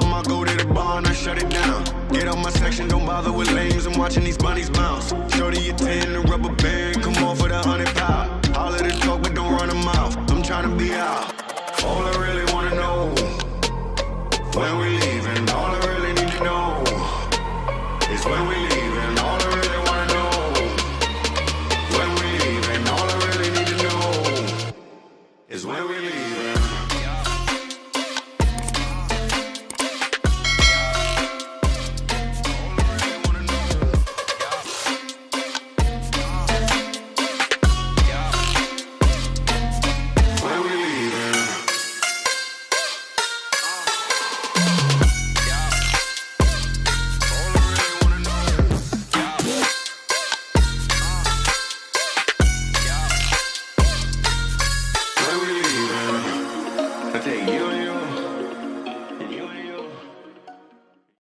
time I go to the bar and I shut it down. Get out my section, don't bother with lames. I'm watching these bunnies bounce. Shorty, you 10, the rubber band, come on for the 100 pound. All of the talk, but don't run a mouth. I'm trying to be out. All I really wanna know, when we leaving. All I really need to know is when we leaving. All I really wanna know, when we leaving. All I really need to know is when we leaving. You